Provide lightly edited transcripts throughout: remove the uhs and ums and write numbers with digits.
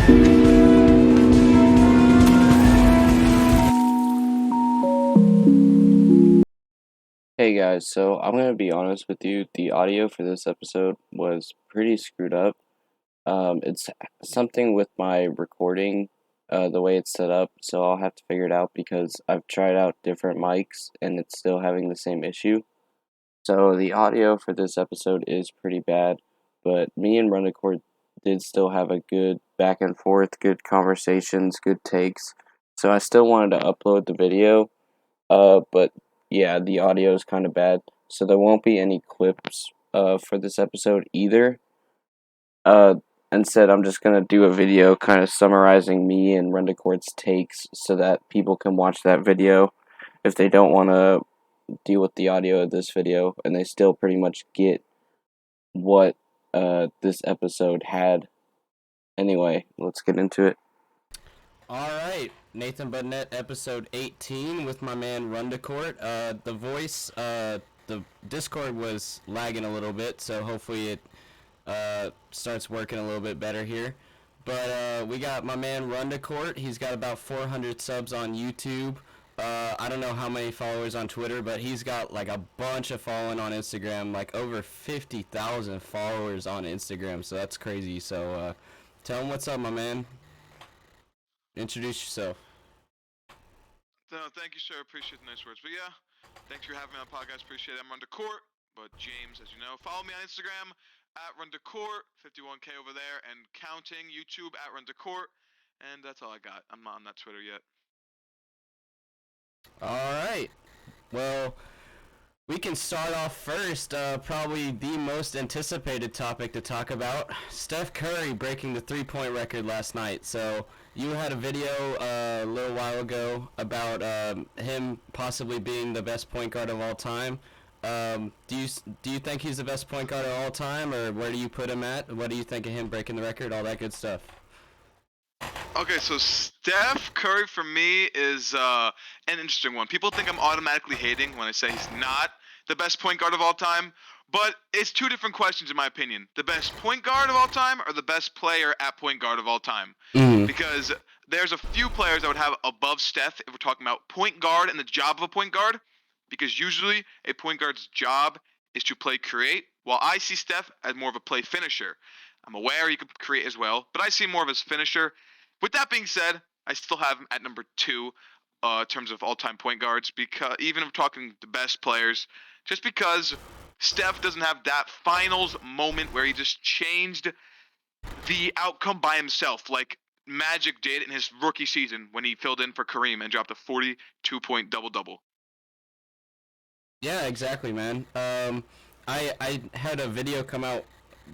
Hey guys, so I'm gonna be honest with you. The audio for this episode was pretty screwed up. It's something with my recording, the way it's set up, so I'll have to figure it out because I've tried out different mics and it's still having the same issue. So the audio for this episode is pretty bad, but me and Rundacourt did still have a good back and forth, good conversations, good takes. So I still wanted to upload the video, but yeah, the audio is kind of bad, so there won't be any clips for this episode either. Uh, Instead, I'm just gonna do a video kind of summarizing me and Rundacourt's takes so that people can watch that video if they don't want to deal with the audio of this video, and they still pretty much get what this episode had. Anyway, let's get into it. All right, Nathan Budnett, episode 18 with my man Rundacourt. The voice, the Discord was lagging a little bit, so hopefully it starts working a little bit better here. But we got my man Rundacourt. He's got about 400 subs on YouTube. I don't know how many followers on Twitter, but he's got like a bunch of following on Instagram, like over 50,000 followers on Instagram, so that's crazy. So tell him what's up, my man. Introduce yourself. No, thank you, sir. Appreciate the nice words. But yeah, thanks for having me on the podcast. Appreciate it. I'm Rundacourt, but James, as you know, follow me on Instagram at Rundacourt, 51K over there, and counting. YouTube at Rundacourt, and that's all I got. I'm not on that Twitter yet. All right. Well, we can start off first. Probably the most anticipated topic to talk about: Steph Curry breaking the three-point record last night. So you had a video a little while ago about him possibly being the best point guard of all time. Do you think he's the best point guard of all time, or where do you put him at? What do you think of him breaking the record? All that good stuff. Okay, so Steph Curry for me is an interesting one. People think I'm automatically hating when I say he's not the best point guard of all time, but it's two different questions in my opinion. The best point guard of all time or the best player at point guard of all time? Mm-hmm. Because there's a few players I would have above Steph if we're talking about point guard and the job of a point guard, because usually a point guard's job is to play create, while I see Steph as more of a play finisher. I'm aware he could create as well, but I see him more of as finisher. With that being said, I still have him at number 2 in terms of all-time point guards, because even if we're talking the best players, just because Steph doesn't have that finals moment where he just changed the outcome by himself, like Magic did in his rookie season when he filled in for Kareem and dropped a 42-point double-double. Yeah, exactly, man. I had a video come out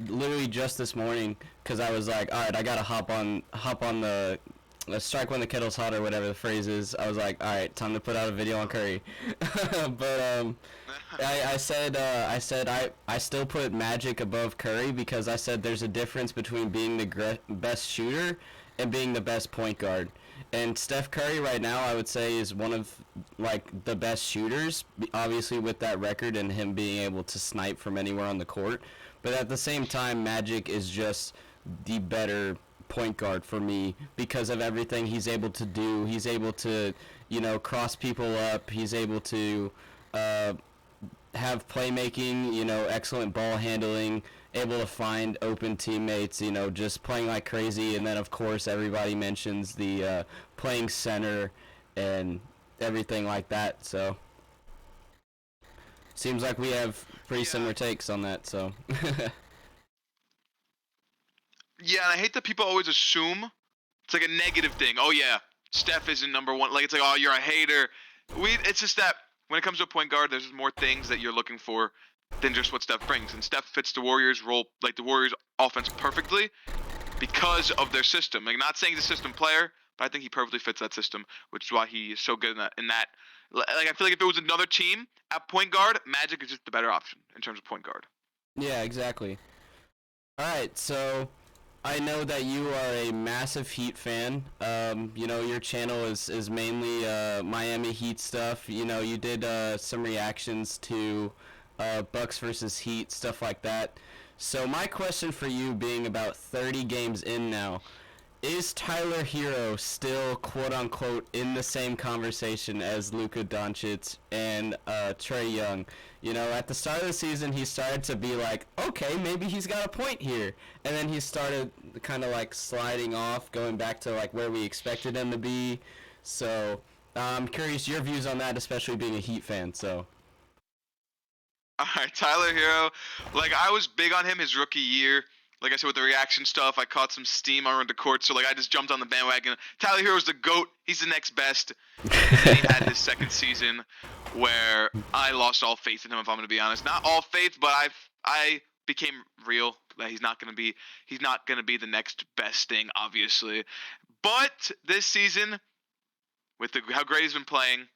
literally just this morning because I was like, all right, I gotta hop on the strike when the kettle's hot or whatever the phrase is. I was like, all right, time to put out a video on Curry. But I said I still put Magic above Curry because I said there's a difference between being the best shooter and being the best point guard. And Steph Curry right now, I would say, is one of like the best shooters, obviously with that record and him being able to snipe from anywhere on the court. But at the same time, Magic is just the better point guard for me because of everything he's able to do. He's able to, cross people up. He's able to have playmaking, excellent ball handling, able to find open teammates, just playing like crazy. And then, of course, everybody mentions the playing center and everything like that. So seems like we have pretty similar takes on that. So Yeah, and I hate that people always assume it's like a negative thing. Oh yeah, Steph isn't number one. Like it's like, oh, you're a hater. It's just that when it comes to a point guard, there's more things that you're looking for than just what Steph brings. And Steph fits the Warriors role, like the Warriors offense perfectly because of their system. Like not saying he's a system player, but I think he perfectly fits that system, which is why he is so good in that. Like I feel like if it was another team at point guard, Magic is just the better option in terms of point guard. yeah, exactly. All right, so I know that you are a massive Heat fan. Your channel is mainly Miami Heat stuff. You did some reactions to Bucks versus Heat, stuff like that. So my question for you, being about 30 games in now, Is Tyler Herro still quote unquote in the same conversation as Luka Doncic and Trae Young? You know, at the start of the season, he started to be like, okay, maybe he's got a point here, and then he started kind of like sliding off, going back to like where we expected him to be. So I'm curious your views on that, especially being a Heat fan. So. All right, Tyler Hero. Like I was big on him his rookie year. Like I said with the reaction stuff, I caught some steam on Rundacourt, so like I just jumped on the bandwagon. Tyler Hero's the GOAT. He's the next best. And then he had his second season where I lost all faith in him. If I'm gonna be honest, not all faith, but I became real that he's not gonna be the next best thing, obviously. But this season, with how great he's been playing,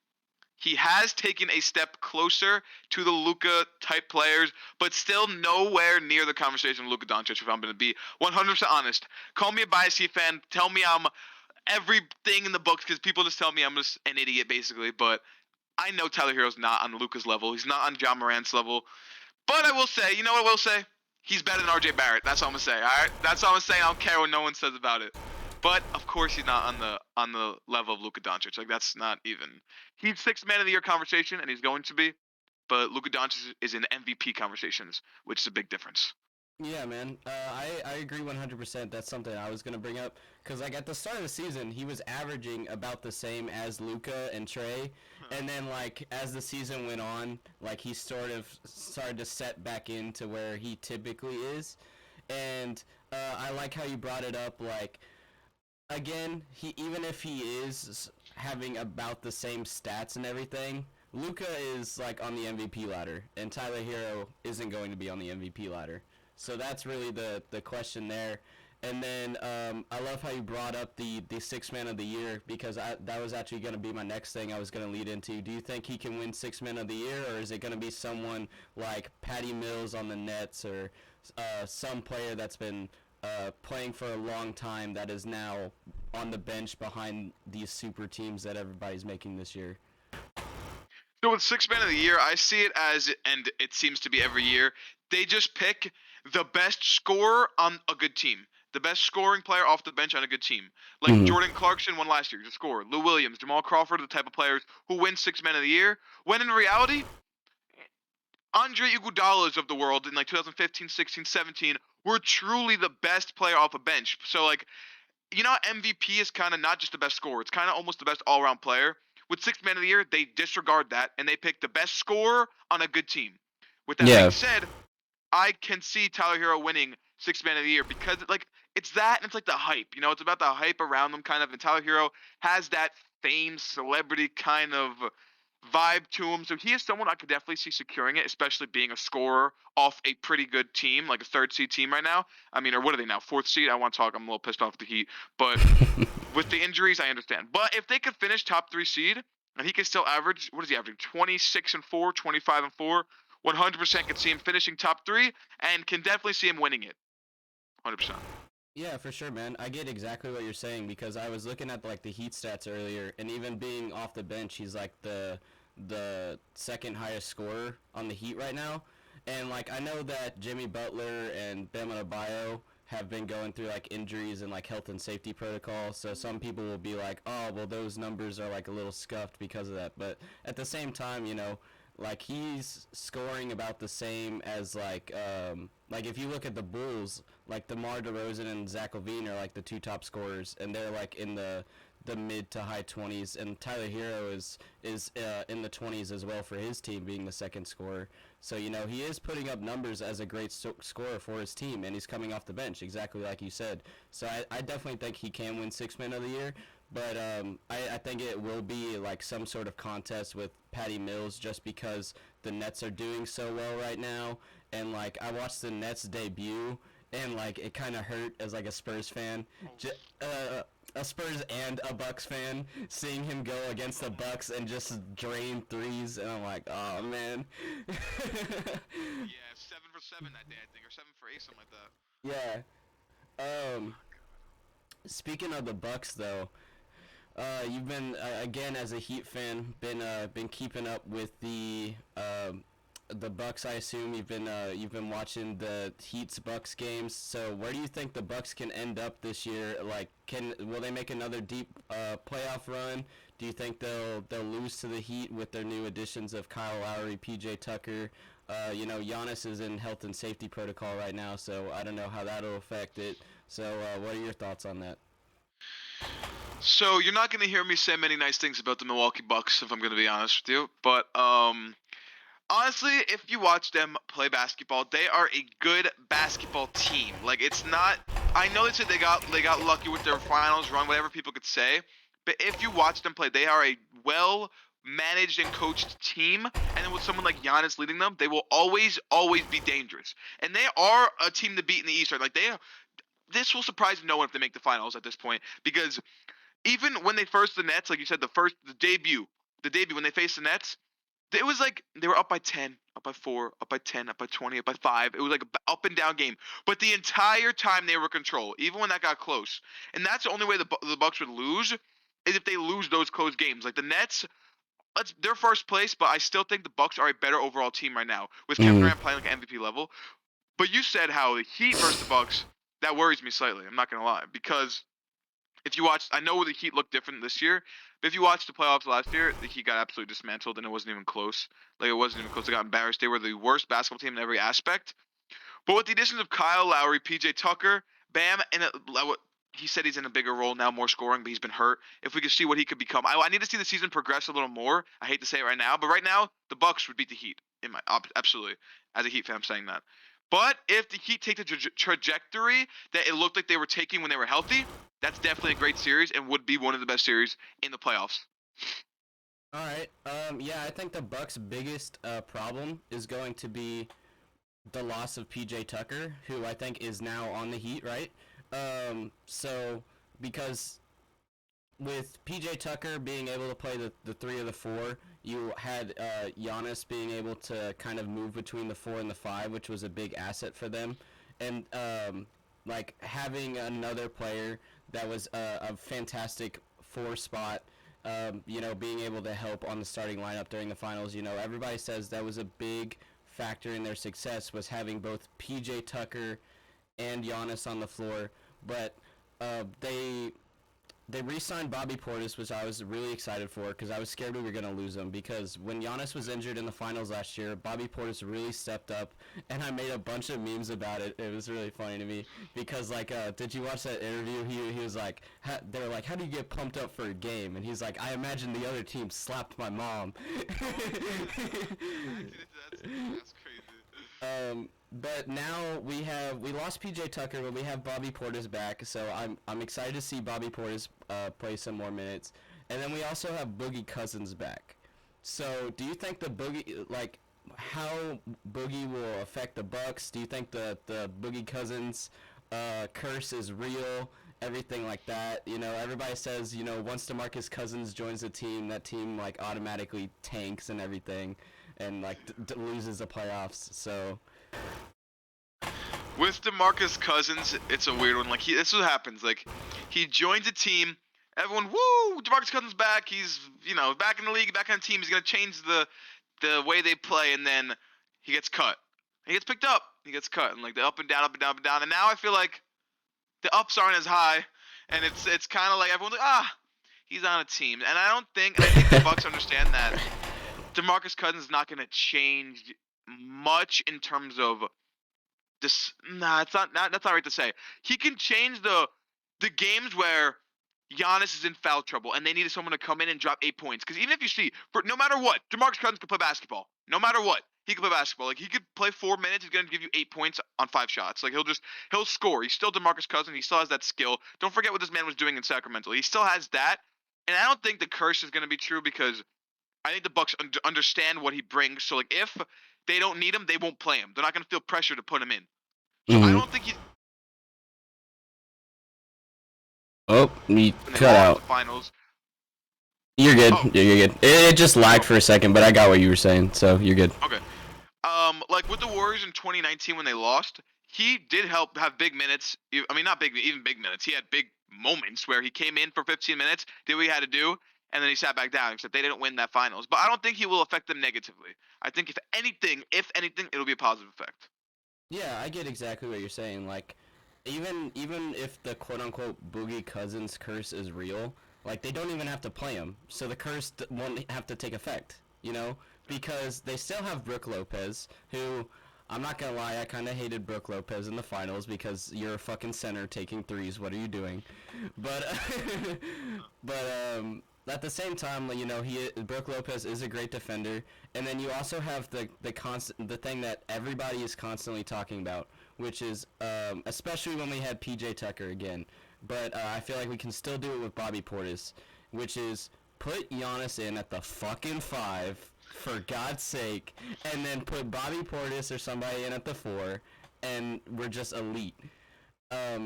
he has taken a step closer to the Luka type players, but still nowhere near the conversation of Luka Doncic. If I'm going to be 100% honest, call me a biased Heat fan. Tell me I'm everything in the books because people just tell me I'm just an idiot basically. But I know Tyler Hero's not on Luka's level. He's not on John Morant's level. But I will say, you know what I will say? He's better than RJ Barrett. That's all I'm gonna say. All right, that's all I'm saying. I don't care what no one says about it. But of course, he's not on the level of Luka Doncic. Like that's not even. He's sixth man of the year conversation, and he's going to be. But Luka Doncic is in MVP conversations, which is a big difference. Yeah, man. I agree 100%. That's something I was going to bring up. Because, like, at the start of the season, he was averaging about the same as Luka and Trae. And then, like, as the season went on, like, he sort of started to set back into where he typically is. And I like how you brought it up, like, again, even if he is having about the same stats and everything, Luka is, like, on the MVP ladder. And Tyler Herro isn't going to be on the MVP ladder. So that's really the question there. And then I love how you brought up the sixth man of the year because that was actually going to be my next thing I was going to lead into. Do you think he can win sixth man of the year, or is it going to be someone like Patty Mills on the Nets or some player that's been playing for a long time that is now on the bench behind these super teams that everybody's making this year? So with sixth man of the year, I see it as, and it seems to be every year, they just pick the best scorer on a good team. The best scoring player off the bench on a good team. Like Jordan Clarkson won last year, he's a scorer. Lou Williams, Jamal Crawford are the type of players who win sixth man of the year. When in reality, Andre Iguodala's of the world in like 2015, 16, 17 were truly the best player off a bench. So like, you know, MVP is kind of not just the best scorer. It's kind of almost the best all-around player. With sixth man of the year, they disregard that and they pick the best scorer on a good team. With that being said, I can see Tyler Herro winning sixth man of the year because like it's that and it's like the hype. You know, it's about the hype around them kind of. And Tyler Herro has that fame, celebrity kind of vibe to him. So he is someone I could definitely see securing it, especially being a scorer off a pretty good team, like a third seed team right now. I mean, or what are they now? Fourth seed? I want to talk. I'm a little pissed off with the Heat. But with the injuries, I understand. But if they could finish top three seed and he could still average, what is he averaging? 26-4, 25-4. 100% could see him finishing top three and can definitely see him winning it. 100%. Yeah, for sure, man. I get exactly what you're saying because I was looking at like the Heat stats earlier, and even being off the bench, he's like the second highest scorer on the Heat right now. And like I know that Jimmy Butler and Bam Adebayo have been going through like injuries and like health and safety protocols. So some people will be like, "Oh, well those numbers are like a little scuffed because of that." But at the same time, you know, like he's scoring about the same as like if you look at the Bulls, like DeMar DeRozan and Zach LaVine are like the two top scorers, and they're like in the mid to high 20s, and Tyler Herro is in the 20s as well for his team, being the second scorer. So you know he is putting up numbers as a great scorer for his team, and he's coming off the bench, exactly like you said. So I definitely think he can win sixth man of the year. But I think it will be like some sort of contest with Patty Mills just because the Nets are doing so well right now. And like I watched the Nets debut and like it kind of hurt as like a Spurs fan. A Spurs and a Bucks fan, seeing him go against the Bucks and just drain threes, and I'm like, oh man. Yeah, 7 for 7 that day, I think, or 7 for 8, something like Yeah. that. Speaking of the Bucks, though, you've been again as a Heat fan been keeping up with the the Bucks, I assume you've been watching the Heat's Bucks games. So where do you think the Bucks can end up this year? Like, will they make another deep playoff run? Do you think they'll lose to the Heat with their new additions of Kyle Lowry, PJ Tucker? Giannis is in health and safety protocol right now, so I don't know how that'll affect it. So what are your thoughts on that? So you're not going to hear me say many nice things about the Milwaukee Bucks, if I'm going to be honest with you. But honestly, if you watch them play basketball, they are a good basketball team. Like, it's not. I know they said they got lucky with their finals run, whatever people could say. But if you watch them play, they are a well managed and coached team. And then with someone like Giannis leading them, they will always be dangerous. And they are a team to beat in the East. Right? Like this will surprise no one if they make the finals at this point, because even when they first the Nets, like you said, the debut when they faced the Nets, it was like they were up by 10, up by 4, up by 10, up by 20, up by 5. It was like an up and down game. But the entire time they were in control, even when that got close. And that's the only way the Bucks would lose, is if they lose those close games. Like the Nets, they're first place, but I still think the Bucks are a better overall team right now with Kevin Mm. Durant playing like MVP level. But you said how the Heat versus the Bucks, that worries me slightly. I'm not gonna lie, because if you watch, I know the Heat looked different this year, but if you watched the playoffs last year, the Heat got absolutely dismantled, and it wasn't even close. Like, it wasn't even close. They got embarrassed. They were the worst basketball team in every aspect. But with the additions of Kyle Lowry, PJ Tucker, Bam, and he said he's in a bigger role now, more scoring, but he's been hurt. If we could see what he could become, I need to see the season progress a little more. I hate to say it right now, but right now the Bucks would beat the Heat. Absolutely, as a Heat fan, I'm saying that. But if the Heat take the trajectory that it looked like they were taking when they were healthy, that's definitely a great series and would be one of the best series in the playoffs. All right. Yeah, I think the Bucks' biggest problem is going to be the loss of PJ Tucker, who I think is now on the Heat, right? So because with PJ Tucker being able to play the 3 or the 4, you had Giannis being able to kind of move between the 4 and the 5, which was a big asset for them. And like having another player that was a fantastic 4 spot, being able to help on the starting lineup during the finals. Everybody says that was a big factor in their success, was having both PJ Tucker and Giannis on the floor. But they re-signed Bobby Portis, which I was really excited for because I was scared we were going to lose him, because when Giannis was injured in the finals last year, Bobby Portis really stepped up, and I made a bunch of memes about it. It was really funny to me because, like, did you watch that interview? He was like, they were like, how do you get pumped up for a game? And he's like, I imagine the other team slapped my mom. That's crazy. But now we lost PJ Tucker, but we have Bobby Portis back, so I'm excited to see Bobby Portis play some more minutes, and then we also have Boogie Cousins back. So do you think the Boogie, like, how Boogie will affect the Bucks? Do you think the Boogie Cousins curse is real? Everything like that. Everybody says, once DeMarcus Cousins joins the team, that team like automatically tanks and everything, and like loses the playoffs. So. With DeMarcus Cousins, it's a weird one. Like, this is what happens. Like, he joins a team. Everyone, woo! DeMarcus Cousins back. He's back in the league, back on the team. He's gonna change the way they play, and then he gets cut. He gets picked up. He gets cut, and like the up and down, up and down, up and down. And now I feel like the ups aren't as high, and it's kind of like everyone's like, he's on a team. And I think the Bucks understand that DeMarcus Cousins is not gonna change much in terms of this. Nah, that's not right to say. He can change the games where Giannis is in foul trouble and they needed someone to come in and drop 8 points. Because even if you see, no matter what, DeMarcus Cousins can play basketball. No matter what, he can play basketball. Like, he could play 4 minutes. He's gonna give you 8 points on 5 shots. Like, he'll score. He's still DeMarcus Cousins. He still has that skill. Don't forget what this man was doing in Sacramento. He still has that. And I don't think the curse is gonna be true, because I think the Bucks understand what he brings. So, like, if they don't need him, they won't play him. They're not gonna feel pressure to put him in. So I Mm-hmm. don't think he's Oh, you when they cut lost out. the finals. You're good. Oh, You're good. It just lagged oh, for a second, but I got what you were saying, so you're good. okay. Like with the Warriors in 2019 when they lost, he did help have big minutes. I mean, not big, even big minutes. He had big moments where he came in for 15 minutes, did what he had to do, and then he sat back down, except they didn't win that finals. But I don't think he will affect them negatively. I think if anything, it'll be a positive effect. Yeah, I get exactly what you're saying. Like, even if the quote unquote Boogie Cousins curse is real, like they don't even have to play him, so the curse won't have to take effect. You know, because they still have Brook Lopez, who I'm not gonna lie, I kind of hated Brook Lopez in the finals because you're a fucking center taking threes. What are you doing? But but at the same time, you know, Brook Lopez is a great defender, and then you also have the thing that everybody is constantly talking about, which is especially when we had PJ Tucker again, but I feel like we can still do it with Bobby Portis, which is put Giannis in at the fucking 5 for God's sake, and then put Bobby Portis or somebody in at the 4, and we're just elite.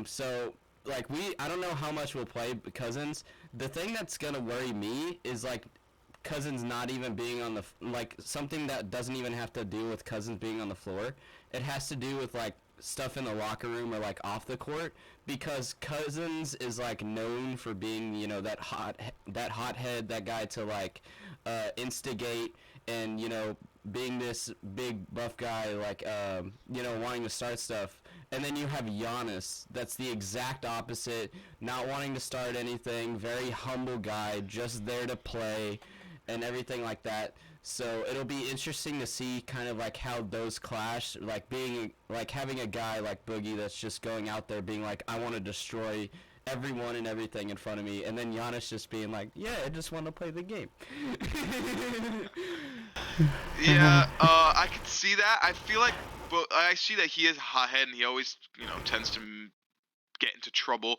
So like I don't know how much we'll play Cousins. The thing that's gonna worry me is like Cousins not even being on the like something that doesn't even have to do with Cousins being on the floor. It has to do with like stuff in the locker room or like off the court, because Cousins is like known for being, you know, that hothead, that guy to like instigate, and you know, being this big buff guy, like you know, wanting to start stuff. And then you have Giannis, that's the exact opposite, not wanting to start anything, very humble guy, just there to play, and everything like that. So it'll be interesting to see kind of like how those clash, like being like having a guy like Boogie that's just going out there being like, I want to destroy everyone and everything in front of me, and then Giannis just being like, yeah, I just want to play the game. Yeah, I can see that. I feel like, but I see that he is a hothead and he always, you know, tends to get into trouble.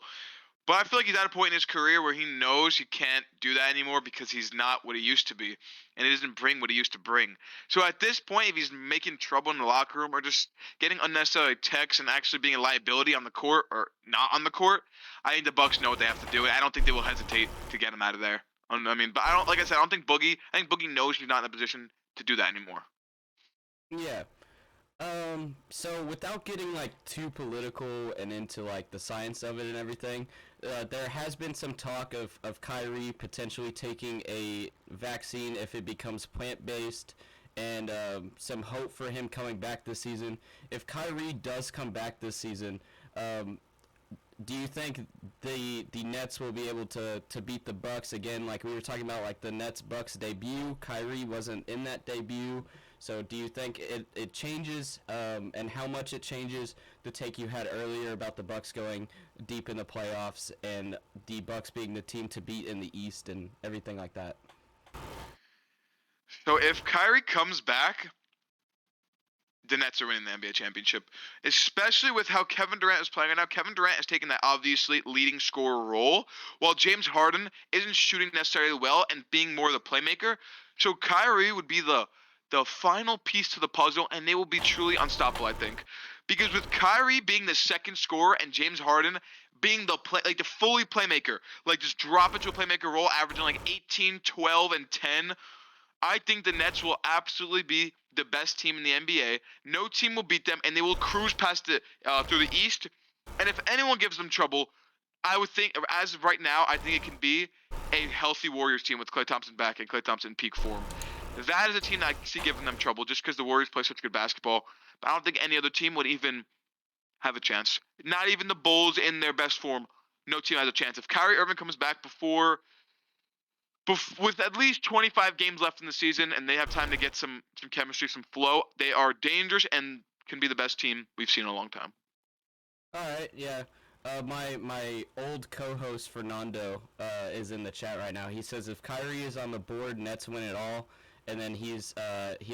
But I feel like he's at a point in his career where he knows he can't do that anymore because he's not what he used to be, and he doesn't bring what he used to bring. So at this point, if he's making trouble in the locker room or just getting unnecessary texts and actually being a liability on the court or not on the court, I think the Bucks know what they have to do, and I don't think they will hesitate to get him out of there. I mean, but I don't, like I said, I don't think Boogie. I think Boogie knows he's not in a position to do that anymore. Yeah. So without getting like too political and into like the science of it and everything, there has been some talk of Kyrie potentially taking a vaccine if it becomes plant-based, and some hope for him coming back this season. If Kyrie does come back this season, do you think the Nets will be able to beat the Bucks again? Like we were talking about, like the Nets Bucks debut, Kyrie wasn't in that debut. So do you think it changes, and how much it changes the take you had earlier about the Bucks going deep in the playoffs and the Bucks being the team to beat in the East and everything like that? So if Kyrie comes back, the Nets are winning the NBA championship, especially with how Kevin Durant is playing right now. Kevin Durant is taking that obviously leading scorer role, while James Harden isn't shooting necessarily well and being more the playmaker. So Kyrie would be the final piece to the puzzle, and they will be truly unstoppable, I think. Because with Kyrie being the second scorer and James Harden being the fully playmaker, like just drop into a playmaker role, averaging like 18, 12, and 10, I think the Nets will absolutely be the best team in the NBA. No team will beat them, and they will cruise past through the East. And if anyone gives them trouble, I would think, as of right now, I think it can be a healthy Warriors team with Klay Thompson back and Klay Thompson in peak form. That is a team that I see giving them trouble just because the Warriors play such good basketball. But I don't think any other team would even have a chance. Not even the Bulls in their best form. No team has a chance. If Kyrie Irving comes back with at least 25 games left in the season and they have time to get some chemistry, some flow, they are dangerous and can be the best team we've seen in a long time. All right, yeah. My old co-host Fernando is in the chat right now. He says if Kyrie is on the board, Nets win it all. And then he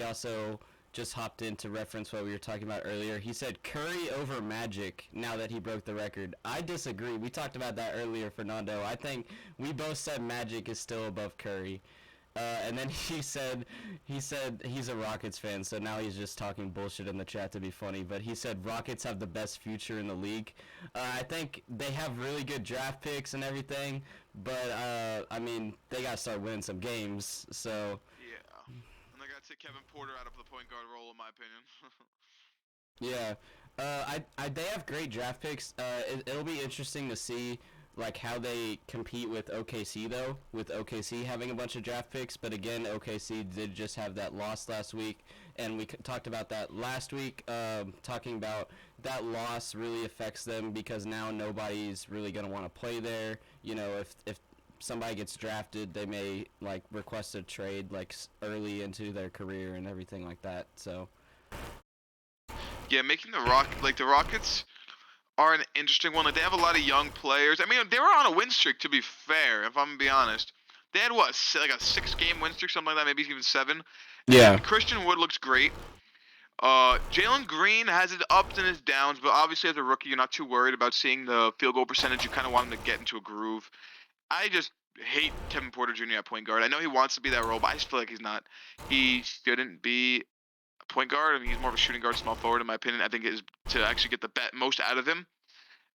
also just hopped in to reference what we were talking about earlier. He said Curry over Magic now that he broke the record. I disagree. We talked about that earlier, Fernando. I think we both said Magic is still above Curry. And then he said he's a Rockets fan, so now he's just talking bullshit in the chat to be funny. But he said Rockets have the best future in the league. I think they have really good draft picks and everything, but I mean they gotta start winning some games. So yeah, and I gotta take Kevin Porter out of the point guard role, in my opinion. yeah, they have great draft picks. It'll be interesting to see like how they compete with OKC though, with OKC having a bunch of draft picks. But again, OKC did just have that loss last week, and we talked about that last week. Talking about that loss really affects them because now nobody's really gonna want to play there. You know, if somebody gets drafted, they may like request a trade like early into their career and everything like that. So Yeah, making the Rockets are an interesting one. Like they have a lot of young players. I mean, they were on a win streak to be fair, if I'm gonna be honest. They had what, like a 6-game win streak, something like that, maybe even 7. yeah, And Christian Wood looks great. Jalen Green has his ups and his downs, but obviously as a rookie, you're not too worried about seeing the field goal percentage. You kind of want him to get into a groove. I just hate Kevin Porter Jr. at point guard. I know he wants to be that role, but I just feel like he's not. He shouldn't be a point guard. I mean, he's more of a shooting guard, small forward, in my opinion. I think it is to actually get the most out of him.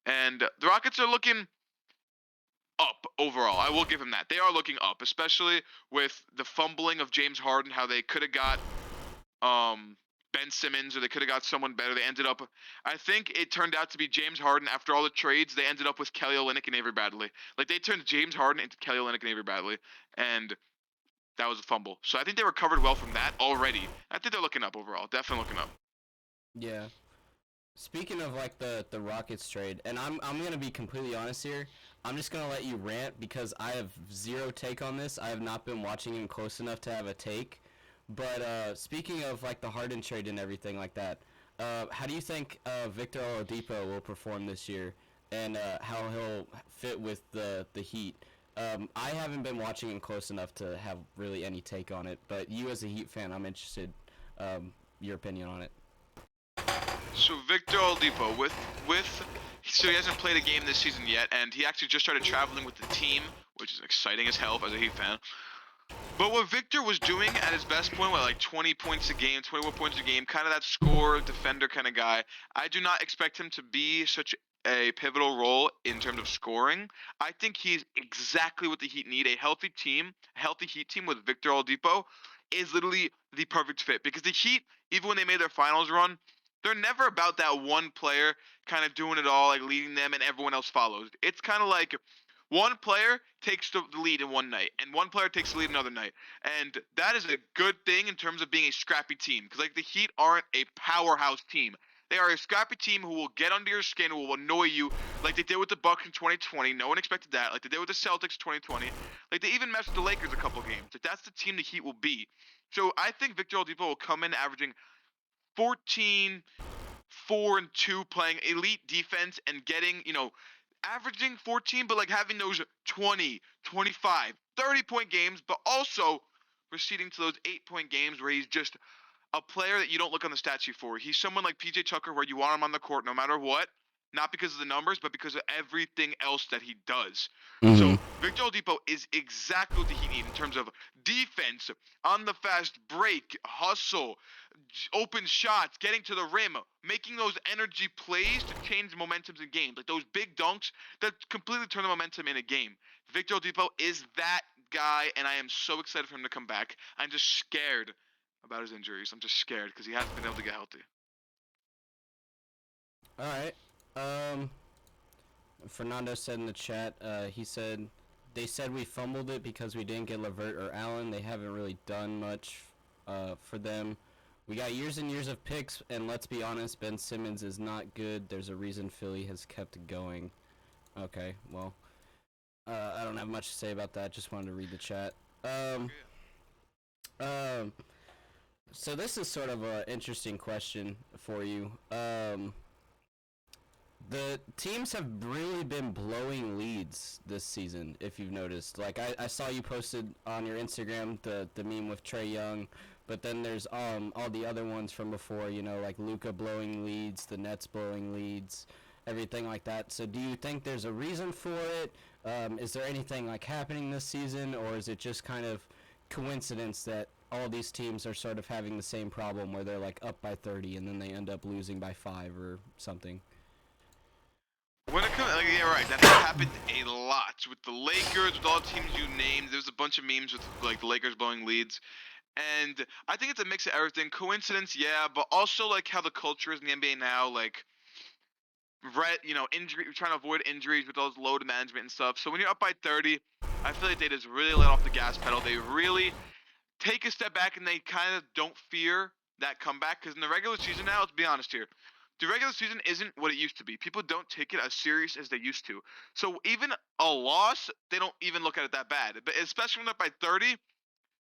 And the Rockets are looking up overall. I will give him that. They are looking up, especially with the fumbling of James Harden, how they could have got Ben Simmons, or they could have got someone better. They ended up, I think it turned out to be James Harden. After all the trades, they ended up with Kelly Olynyk and Avery Bradley. Like they turned James Harden into Kelly Olynyk and Avery Bradley, and that was a fumble. So I think they recovered well from that already. I think they're looking up overall. Definitely looking up. yeah. Speaking of like the Rockets trade, and I'm gonna be completely honest here. I'm just gonna let you rant because I have zero take on this. I have not been watching him close enough to have a take. But speaking of like the Harden trade and everything like that, how do you think Victor Oladipo will perform this year, and how he'll fit with the Heat? I haven't been watching him close enough to have really any take on it. But you as a Heat fan, I'm interested your opinion on it. So Victor Oladipo so he hasn't played a game this season yet, and he actually just started traveling with the team, which is exciting as hell as a Heat fan. But what Victor was doing at his best point, like 20 points a game, 21 points a game, kind of that scorer, defender kind of guy, I do not expect him to be such a pivotal role in terms of scoring. I think he's exactly what the Heat need. A healthy team, a healthy Heat team with Victor Oladipo is literally the perfect fit. Because the Heat, even when they made their finals run, they're never about that one player kind of doing it all, like leading them and everyone else follows. It's kind of like one player takes the lead in one night, and one player takes the lead another night. And that is a good thing in terms of being a scrappy team. Because, like, the Heat aren't a powerhouse team. They are a scrappy team who will get under your skin, who will annoy you, like they did with the Bucks in 2020. No one expected that. Like they did with the Celtics in 2020. Like they even messed with the Lakers a couple games. Like that's the team the Heat will be. So I think Victor Oladipo will come in averaging 14, 4 and 2, playing elite defense and getting, averaging 14, but like having those 20, 25, 30-point games, but also receding to those 8-point games where he's just a player that you don't look on the stat sheet for. He's someone like PJ Tucker where you want him on the court no matter what, not because of the numbers, but because of everything else that he does. Mm-hmm. So Victor Oladipo is exactly what the Heat need in terms of defense, on the fast break, hustle, open shots, getting to the rim, making those energy plays to change momentums in games, like those big dunks that completely turn the momentum in a game. Victor Oladipo is that guy, and I am so excited for him to come back. I'm just scared about his injuries. I'm just scared because he hasn't been able to get healthy. All right. Fernando said in the chat, he said, they said we fumbled it because we didn't get LeVert or Allen. They haven't really done much for them. We got years and years of picks, and let's be honest, Ben Simmons is not good. There's a reason Philly has kept going. Okay, well, I don't have much to say about that. Just wanted to read the chat. So this is sort of an interesting question for you. The teams have really been blowing leads this season, if you've noticed. Like, I saw you posted on your Instagram the meme with Trae Young, but then there's all the other ones from before, like Luka blowing leads, the Nets blowing leads, everything like that. So do you think there's a reason for it? Is there anything, like, happening this season, or is it just kind of coincidence that all these teams are sort of having the same problem where they're, like, up by 30 and then they end up losing by 5 or something? When it comes, like, yeah, right, that has happened a lot with the Lakers, with all the teams you named. There's a bunch of memes with like the Lakers blowing leads, and I think it's a mix of everything. Coincidence, yeah, but also like how the culture is in the NBA now. Like injury, trying to avoid injuries with those load management and stuff. So when you're up by 30, I feel like they just really let off the gas pedal. They really take a step back and they kind of don't fear that comeback, because in the regular season now, let's be honest here, the regular season isn't what it used to be. People don't take it as serious as they used to. So even a loss, they don't even look at it that bad. But especially when they're up by 30,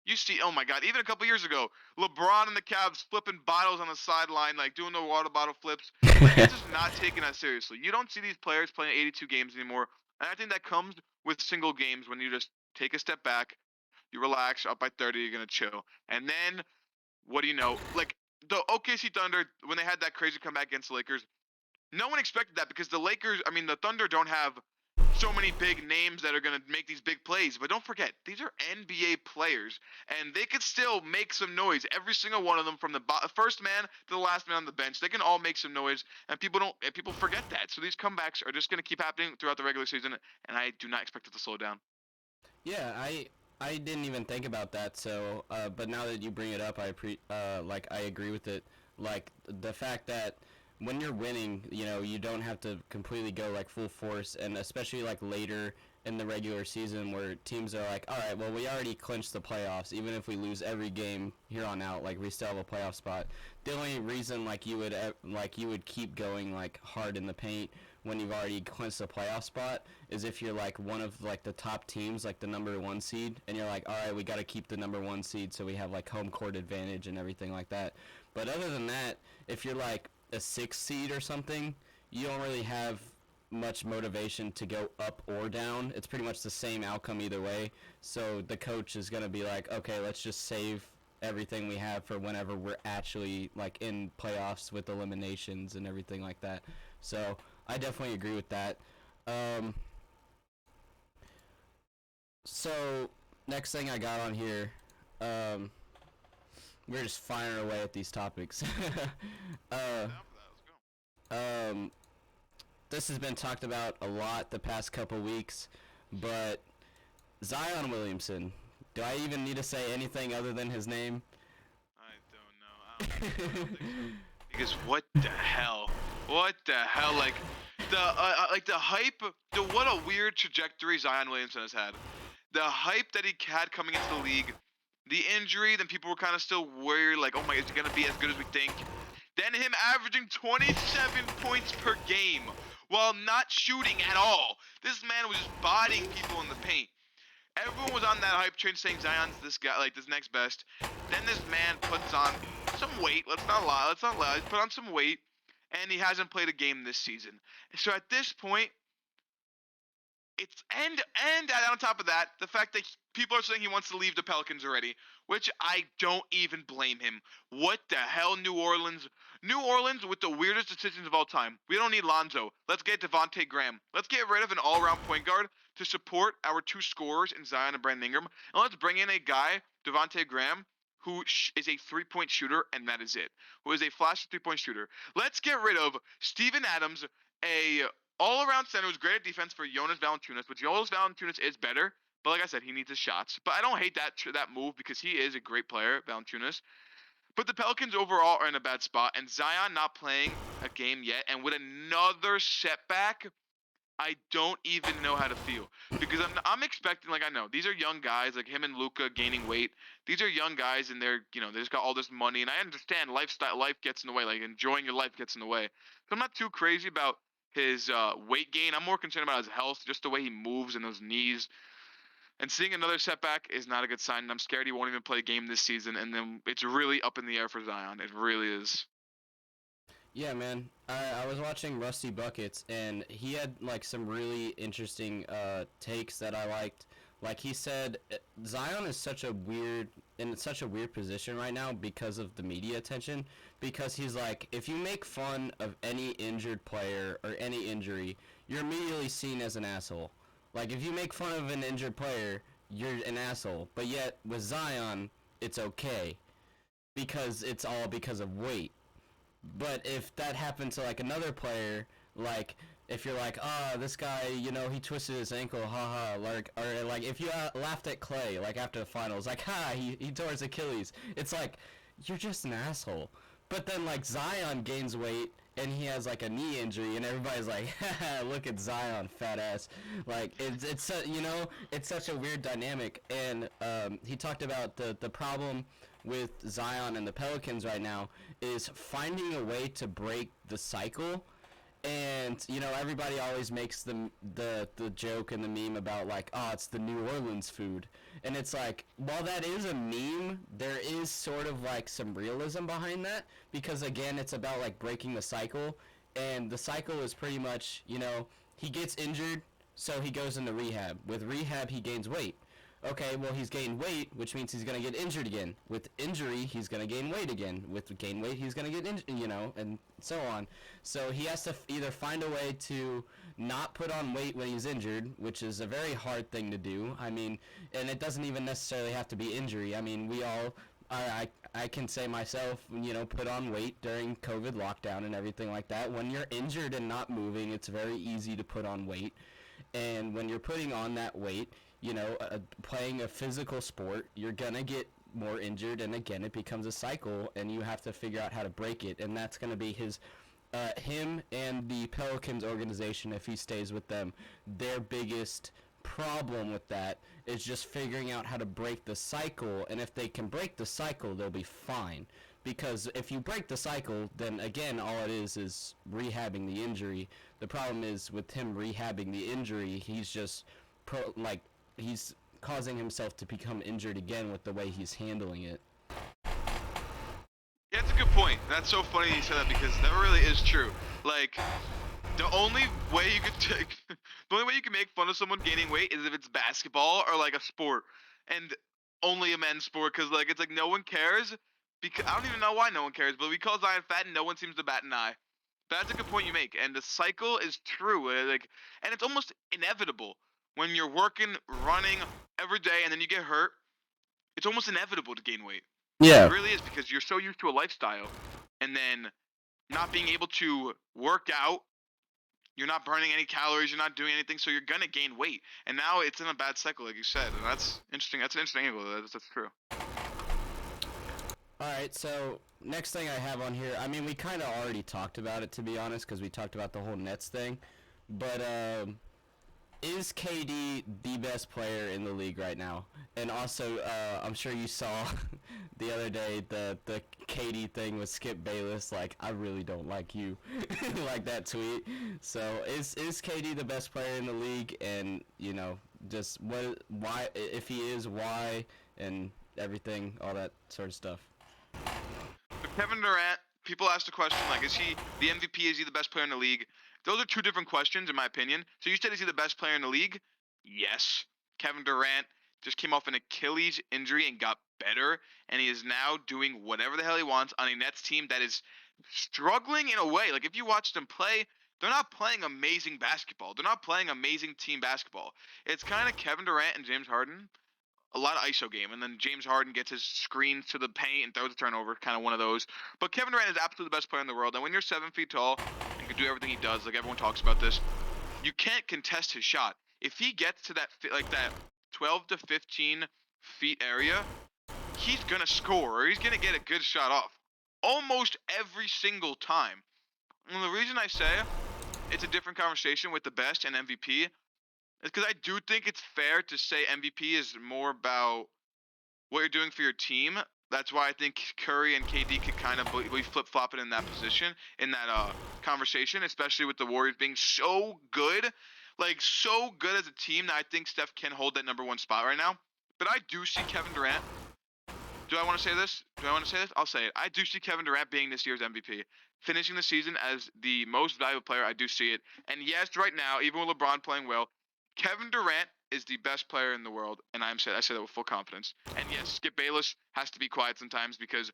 you see, oh my God, even a couple years ago, LeBron and the Cavs flipping bottles on the sideline, like doing the water bottle flips. Like, they're just not taking that seriously. You don't see these players playing 82 games anymore. And I think that comes with single games when you just take a step back, you relax, up by 30, you're going to chill. And then, what do you know? Like, the OKC Thunder, when they had that crazy comeback against the Lakers, no one expected that, because the Thunder don't have so many big names that are going to make these big plays. But don't forget, these are NBA players, and they could still make some noise. Every single one of them, from the first man to the last man on the bench, they can all make some noise, and people forget that. So these comebacks are just going to keep happening throughout the regular season, and I do not expect it to slow down. Yeah, I didn't even think about that. So, but now that you bring it up, I agree with it. Like the fact that when you're winning, you don't have to completely go like full force, and especially like later in the regular season where teams are like, all right, well, we already clinched the playoffs. Even if we lose every game here on out, like we still have a playoff spot. The only reason you would keep going like hard in the paint when you've already clinched the playoff spot is if you're like one of like the top teams, like the number 1 seed, and you're like, all right, we got to keep the number 1 seed so we have like home court advantage and everything like that. But other than that, if you're like a 6th seed or something, you don't really have much motivation to go up or down. It's pretty much the same outcome either way. So the coach is going to be like, okay, let's just save everything we have for whenever we're actually like in playoffs with eliminations and everything like that. So I definitely agree with that. So next thing I got on here, we're just firing away at these topics. This has been talked about a lot the past couple weeks, but Zion Williamson. Do I even need to say anything other than his name? I don't know. I don't think so. Because what the hell? What the hell? Like the hype. What a weird trajectory Zion Williamson has had. The hype that he had coming into the league, the injury, then people were kind of still worried, like, oh my, is he gonna be as good as we think? Then him averaging 27 points per game while not shooting at all. This man was just bodying people in the paint. Everyone was on that hype train saying Zion's this guy, like this next best. Then this man puts on some weight. Let's not lie. He put on some weight, and he hasn't played a game this season. So at this point, it's and on top of that, the fact that people are saying he wants to leave the Pelicans already, which I don't even blame him. What the hell, New Orleans? New Orleans with the weirdest decisions of all time. We don't need Lonzo. Let's get Devontae Graham. Let's get rid of an all-around point guard to support our 2 scorers in Zion and Brandon Ingram, and let's bring in a guy, Devontae Graham, who is a 3-point shooter, and that is it. Who is a flash 3-point shooter. Let's get rid of Steven Adams, a all-around center who's great at defense for Jonas Valanciunas, but Jonas Valanciunas is better. But like I said, he needs his shots. But I don't hate that move because he is a great player, Valanciunas. But the Pelicans overall are in a bad spot, and Zion not playing a game yet, and with another setback, I don't even know how to feel. Because I'm expecting, like, I know these are young guys, like him and Luka gaining weight. These are young guys, and they just got all this money, and I understand life gets in the way, like enjoying your life gets in the way. So I'm not too crazy about his weight gain. I'm more concerned about his health, just the way he moves and those knees. And seeing another setback is not a good sign. And I'm scared he won't even play a game this season. And then it's really up in the air for Zion. It really is. Yeah, man. I was watching Rusty Buckets, and he had like some really interesting takes that I liked. Like he said, Zion is in such a weird position right now because of the media attention. Because he's like, if you make fun of any injured player or any injury, you're immediately seen as an asshole. Like if you make fun of an injured player, you're an asshole. But yet with Zion, it's okay because it's all because of weight. But if that happened to like another player, like if you're like, this guy, he twisted his ankle, haha, like, or like if you laughed at Clay, like after the finals, like, he tore his Achilles. It's like, you're just an asshole. But then like Zion gains weight and he has like a knee injury, and everybody's like, haha, look at Zion, fat ass. Like it's you know, it's such a weird dynamic. And he talked about the problem with Zion and the Pelicans right now is finding a way to break the cycle. And you know, everybody always makes the joke and the meme about like, oh, it's the New Orleans food, and it's like, while that is a meme, there is sort of like some realism behind that, because again, it's about like breaking the cycle, and the cycle is pretty much, you know, he gets injured, so he goes into rehab. With rehab, he gains weight. Okay, well, he's gained weight, which means he's going to get injured again. With injury, he's going to gain weight again. With gain weight, he's going to get injured, you know, and so on. So he has to either find a way to not put on weight when he's injured, which is a very hard thing to do. I mean, and it doesn't even necessarily have to be injury. I mean, we all, I can say myself, you know, put on weight during COVID lockdown and everything like that. When you're injured and not moving, it's very easy to put on weight. And when you're putting on that weight, you know, playing a physical sport, you're gonna get more injured, and again, it becomes a cycle, and you have to figure out how to break it, and that's gonna be him and the Pelicans organization, if he stays with them, their biggest problem with that is just figuring out how to break the cycle, and if they can break the cycle, they'll be fine. Because if you break the cycle, then again, all it is rehabbing the injury. The problem is with him rehabbing the injury, he's just he's causing himself to become injured again with the way he's handling it. Yeah, that's a good point. That's so funny you said that, because that really is true. Like, the only way you could the only way you can make fun of someone gaining weight is if it's basketball or like a sport, and only a men's sport, because like it's like no one cares. Because I don't even know why no one cares, but we call Zion fat and no one seems to bat an eye. But that's a good point you make, and the cycle is true. Like, and it's almost inevitable when you're working, running every day, and then you get hurt. It's almost inevitable to gain weight. Yeah. It really is, because you're so used to a lifestyle, and then not being able to work out, you're not burning any calories, you're not doing anything, so you're gonna gain weight. And now it's in a bad cycle, like you said, and that's interesting. That's an interesting angle. That's true. Alright, so next thing I have on here, I mean, we kind of already talked about it, to be honest, because we talked about the whole Nets thing, but is KD the best player in the league right now? And also, I'm sure you saw the other day the KD thing with Skip Bayless, like, I really don't like you, like that tweet. So is KD the best player in the league? And, you know, just why, if he is, why, and everything, all that sort of stuff. For Kevin Durant, people ask the question, like, is he the MVP? Is he the best player in the league? Those are two different questions, in my opinion. So you said, is he the best player in the league? Yes. Kevin Durant just came off an Achilles injury and got better, and he is now doing whatever the hell he wants on a Nets team that is struggling in a way. Like, if you watch them play, they're not playing amazing basketball. They're not playing amazing team basketball. It's kind of Kevin Durant and James Harden. A lot of ISO game, and then James Harden gets his screens to the paint and throws a turnover, kind of one of those. But Kevin Durant is absolutely the best player in the world, and when you're 7 feet tall and can do everything he does, like everyone talks about this, you can't contest his shot. If he gets to that that 12 to 15 feet area, he's gonna score, or he's gonna get a good shot off, almost every single time. And the reason I say it's a different conversation with the best and MVP, it's because I do think it's fair to say MVP is more about what you're doing for your team. That's why I think Curry and KD could kind of be flip-flopping in that position, in that conversation, especially with the Warriors being so good. Like, so good as a team that I think Steph can hold that number one spot right now. But I do see Kevin Durant. Do I want to say this? I'll say it. I do see Kevin Durant being this year's MVP. Finishing the season as the most valuable player, I do see it. And yes, right now, even with LeBron playing well, Kevin Durant is the best player in the world, and I say that with full confidence. And yes, Skip Bayless has to be quiet sometimes, because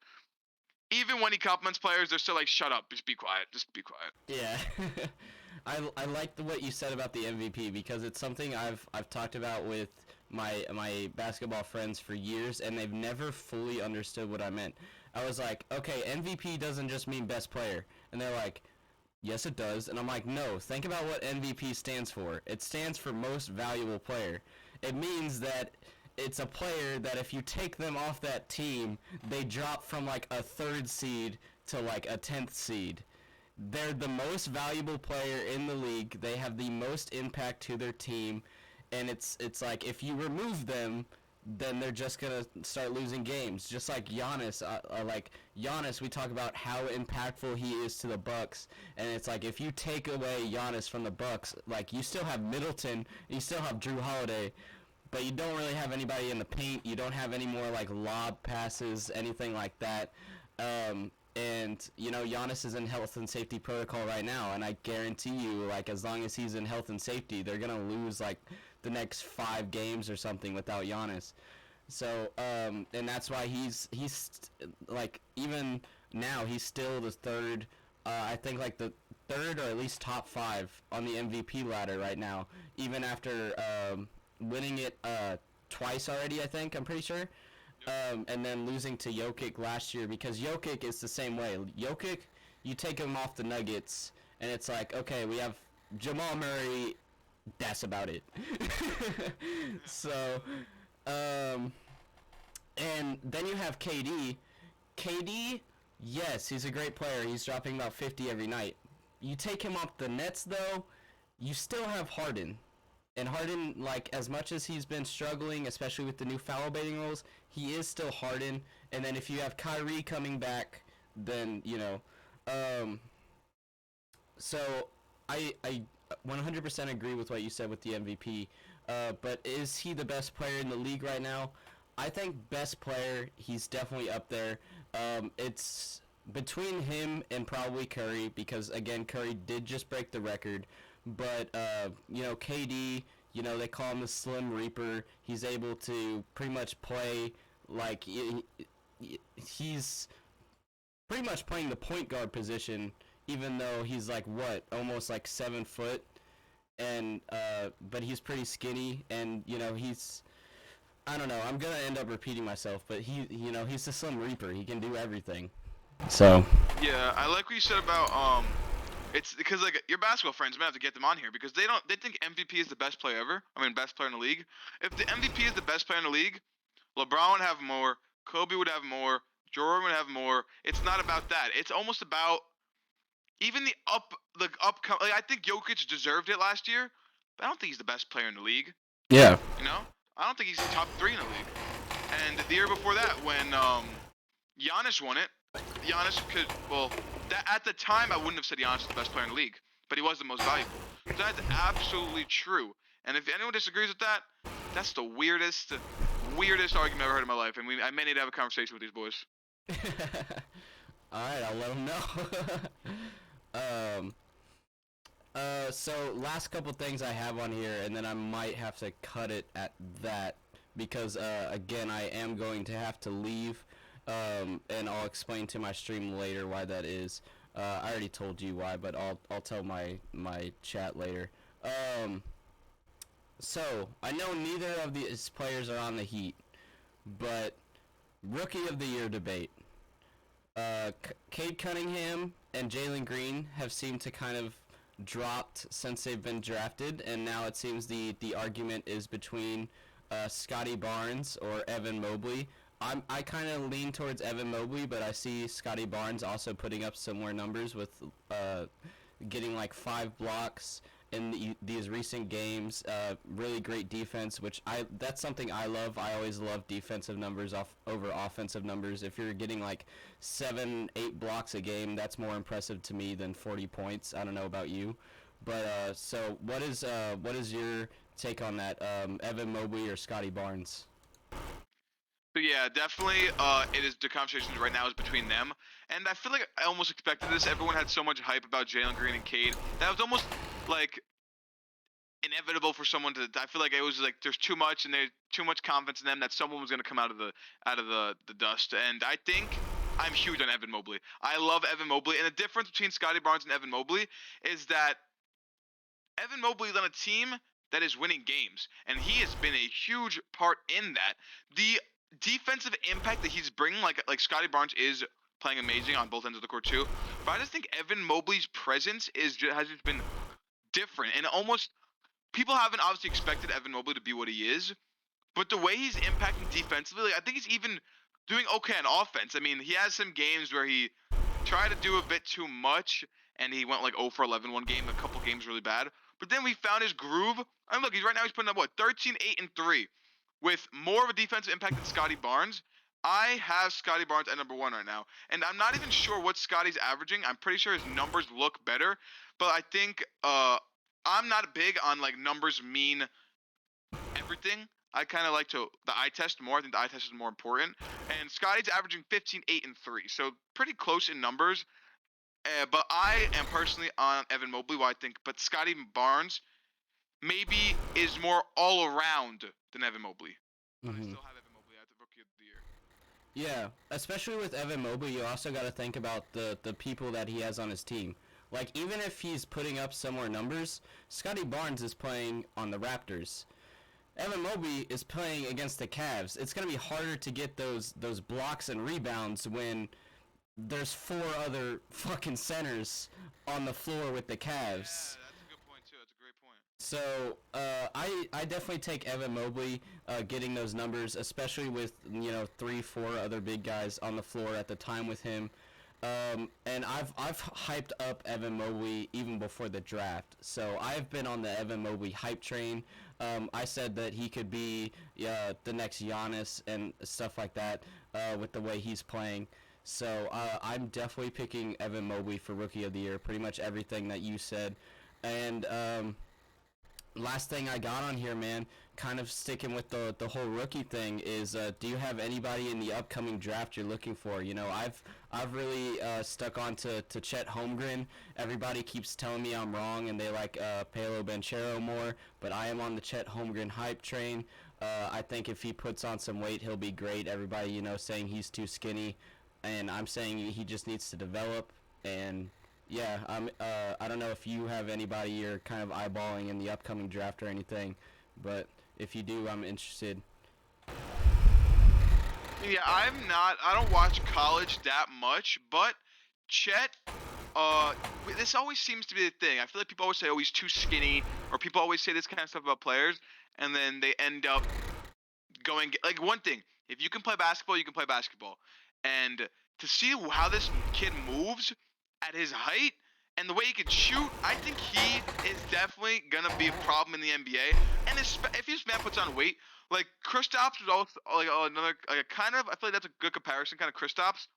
even when he compliments players, they're still like, "Shut up, just be quiet, just be quiet." Yeah, I like what you said about the MVP, because it's something I've talked about with my basketball friends for years, and they've never fully understood what I meant. I was like, okay, MVP doesn't just mean best player, and they're like, yes, it does. And I'm like, no, think about what MVP stands for. It stands for most valuable player. It means that it's a player that if you take them off that team, they drop from like a 3rd seed to like a 10th seed. they're the most valuable player in the league. They have the most impact to their team, and it's like if you remove them, then they're just gonna start losing games. Just like Giannis, we talk about how impactful he is to the Bucks, and it's like if you take away Giannis from the Bucks, like you still have Middleton, you still have Drew Holiday, but you don't really have anybody in the paint. You don't have any more like lob passes, anything like that. And Giannis is in health and safety protocol right now, and I guarantee you, like as long as he's in health and safety, they're gonna lose like the next 5 games or something without Giannis. So, and that's why he's like even now he's still the third. I think like the third or at least top 5 on the MVP ladder right now, even after winning it twice already. I think I'm pretty sure. And then losing to Jokic last year, because Jokic is the same way. Jokic, you take him off the Nuggets, and it's like, okay, we have Jamal Murray, that's about it. So, and then you have KD. KD, yes, he's a great player. He's dropping about 50 every night. You take him off the Nets, though, you still have Harden. And Harden, like, as much as he's been struggling, especially with the new foul baiting rules, he is still Harden. And then if you have Kyrie coming back, then, so I 100% agree with what you said with the MVP. But is he the best player in the league right now? I think best player, he's definitely up there. It's between him and probably Curry, because, again, Curry did just break the record. But, KD, they call him the Slim Reaper. He's able to pretty much play like he's pretty much playing the point guard position, even though he's like, almost like 7 foot. And, but he's pretty skinny, and, I don't know, I'm going to end up repeating myself, but he's the Slim Reaper. He can do everything. So. Yeah, I like what you said about, it's because like your basketball friends might have to get them on here because they think MVP is the best player ever. I mean, best player in the league. If the MVP is the best player in the league, LeBron would have more, Kobe would have more, Jordan would have more. It's not about that. It's almost about even the upcoming. Like I think Jokic deserved it last year, but I don't think he's the best player in the league. Yeah. I don't think he's top 3 in the league. And the year before that, when Giannis won it, Giannis could, at the time I wouldn't have said Giannis is the best player in the league, but he was the most valuable. So that's absolutely true. And if anyone disagrees with that, that's the weirdest argument I've ever heard in my life. And I may need to have a conversation with these boys. Alright, I'll let them know. So last couple things I have on here, and then I might have to cut it at that, because, again, I am going to have to leave. And I'll explain to my stream later why that is. I already told you why, but I'll tell my chat later. So I know neither of these players are on the Heat, but Rookie of the Year debate. Cade Cunningham and Jalen Green have seemed to kind of dropped since they've been drafted, and now it seems the argument is between Scottie Barnes or Evan Mobley. I kind of lean towards Evan Mobley, but I see Scottie Barnes also putting up similar numbers with getting like 5 blocks in these recent games. Really great defense, which that's something I love. I always love defensive numbers over offensive numbers. If you're getting like 7-8 blocks a game, that's more impressive to me than 40 points. I don't know about you, but so what is your take on that? Evan Mobley or Scottie Barnes? So yeah, definitely. It is the conversation right now is between them, and I feel like I almost expected this. Everyone had so much hype about Jalen Green and Cade that was almost like inevitable for someone to. I feel like it was like there's too much, and there's too much confidence in them that someone was going to come out of the dust. And I think I'm huge on Evan Mobley. I love Evan Mobley, and the difference between Scottie Barnes and Evan Mobley is that Evan Mobley is on a team that is winning games, and he has been a huge part in that. The defensive impact that he's bringing, like Scottie Barnes is playing amazing on both ends of the court too, but I just think Evan Mobley's presence has just been different, and almost people haven't obviously expected Evan Mobley to be what he is, but the way he's impacting defensively, I think he's even doing okay on offense. I mean, he has some games where he tried to do a bit too much, and he went like 0 for 11 one game, a couple games really bad. But then we found his groove. And look, he's putting up what 13, 8, and 3, with more of a defensive impact than Scottie Barnes. I have Scottie Barnes at number 1 right now, and I'm not even sure what Scottie's averaging. I'm pretty sure his numbers look better, but I think I'm not big on like numbers mean everything. I kind of like the eye test more. I think the eye test is more important. And Scottie's averaging 15, 8, and 3, so pretty close in numbers. But I am personally on Evan Mobley, but Scottie Barnes maybe is more all around than Evan Mobley. But I still have Evan Mobley as the Rookie of the Year. Yeah, especially with Evan Mobley, you also got to think about the people that he has on his team. Like, even if he's putting up similar numbers, Scottie Barnes is playing on the Raptors. Evan Mobley is playing against the Cavs. It's going to be harder to get those blocks and rebounds when there's 4 other fucking centers on the floor with the Cavs. Yeah, that's a good point too. That's a great point. So I definitely take Evan Mobley getting those numbers, especially with 3, 4 other big guys on the floor at the time with him. And I've hyped up Evan Mobley even before the draft. So I've been on the Evan Mobley hype train. I said that he could be the next Giannis and stuff like that with the way he's playing. So I'm definitely picking Evan Mobley for Rookie of the Year. Pretty much everything that you said. And last thing I got on here, man, kind of sticking with the whole rookie thing is, do you have anybody in the upcoming draft you're looking for? I've really stuck on to Chet Holmgren. Everybody keeps telling me I'm wrong and they like Paolo Banchero more, but I am on the Chet Holmgren hype train. I think if he puts on some weight, he'll be great. Everybody, saying he's too skinny, and I'm saying he just needs to develop. And yeah, I don't know if you have anybody you're kind of eyeballing in the upcoming draft or anything, but if you do, I'm interested. Yeah, I don't watch college that much, but Chet, this always seems to be the thing. I feel like people always say, oh, he's too skinny, or people always say this kind of stuff about players, and then they end up going, like, one thing, if you can play basketball, you can play basketball. And to see how this kid moves at his height and the way he can shoot, I think he is definitely going to be a problem in the NBA. And if his man puts on weight, like Kristaps was also like another, like kind of, I feel like that's a good comparison, kind of Kristaps.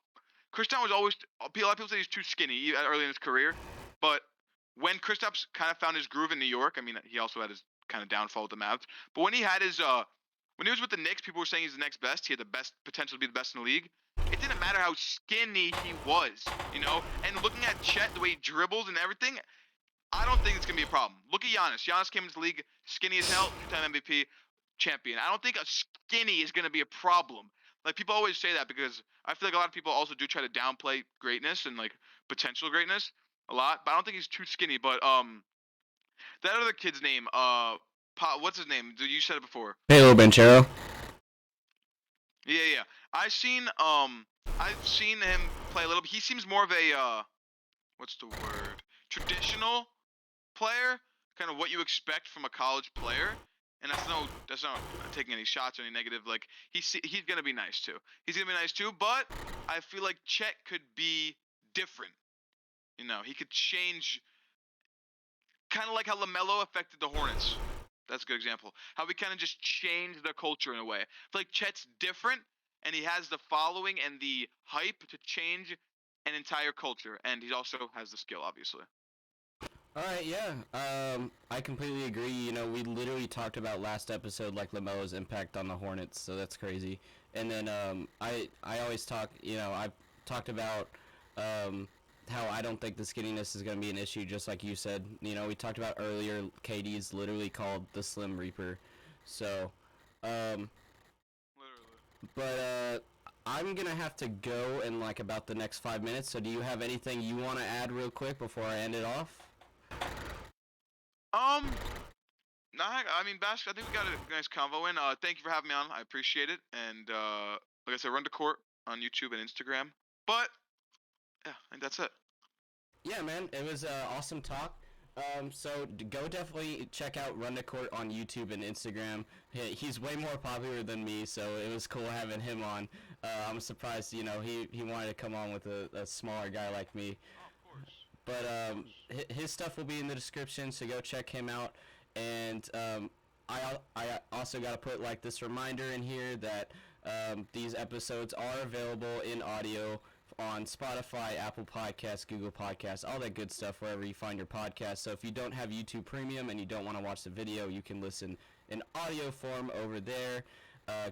Kristaps was always, a lot of people say he's too skinny early in his career, but when Kristaps kind of found his groove in New York, I mean, he also had his kind of downfall with the Mavs, but when he had his, when he was with the Knicks, people were saying he's the next best. He had the best potential to be the best in the league. It didn't matter how skinny he was, And looking at Chet, the way he dribbles and everything, I don't think it's gonna be a problem. Look at Giannis. Giannis came into the league skinny as hell, 2-time MVP, champion. I don't think a skinny is gonna be a problem. Like, people always say that because I feel like a lot of people also do try to downplay greatness and like potential greatness a lot. But I don't think he's too skinny. But that other kid's name, what's his name? You said it before. Paolo Banchero. Yeah. I've seen him play a little bit. He seems more of a what's the word? Traditional player, kind of what you expect from a college player. And that's not taking any shots or any negative. Like, he's gonna be nice too. He's gonna be nice too. But I feel like Chet could be different. He could change, kind of like how LaMelo affected the Hornets. That's a good example. How we kind of just changed the culture in a way. I feel like Chet's different, and he has the following and the hype to change an entire culture, and he also has the skill, obviously. All right, yeah. I completely agree. We literally talked about last episode like LaMelo's impact on the Hornets, so that's crazy. And then I always talk. I've talked about how I don't think the skinniness is going to be an issue, just like you said. We talked about earlier. KD's literally called the Slim Reaper, so. Literally. But I'm gonna have to go in like about the next 5 minutes. So do you have anything you want to add real quick before I end it off? Nah, I mean, I think we got a nice convo in. Thank you for having me on. I appreciate it. And like I said, Rundacourt on YouTube and Instagram. But yeah, I think that's it. Yeah, man, it was awesome talk. So go definitely check out Rundacourt on YouTube and Instagram. He's way more popular than me, so it was cool having him on. I'm surprised, he wanted to come on with a smaller guy like me. Oh, of course. But his stuff will be in the description, so go check him out. And I also got to put like this reminder in here that these episodes are available in audio on Spotify, Apple Podcasts, Google Podcasts, all that good stuff wherever you find your podcast. So if you don't have YouTube Premium and you don't want to watch the video, you can listen in audio form over there.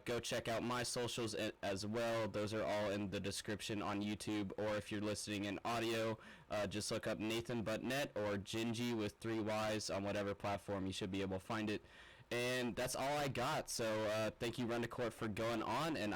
Go check out my socials as well. Those are all in the description on YouTube, or if you're listening in audio, just look up Nathan Buttnet or Gingy with 3 Ys on whatever platform. You should be able to find it. And that's all I got. So thank you, Rundacourt, for going on, and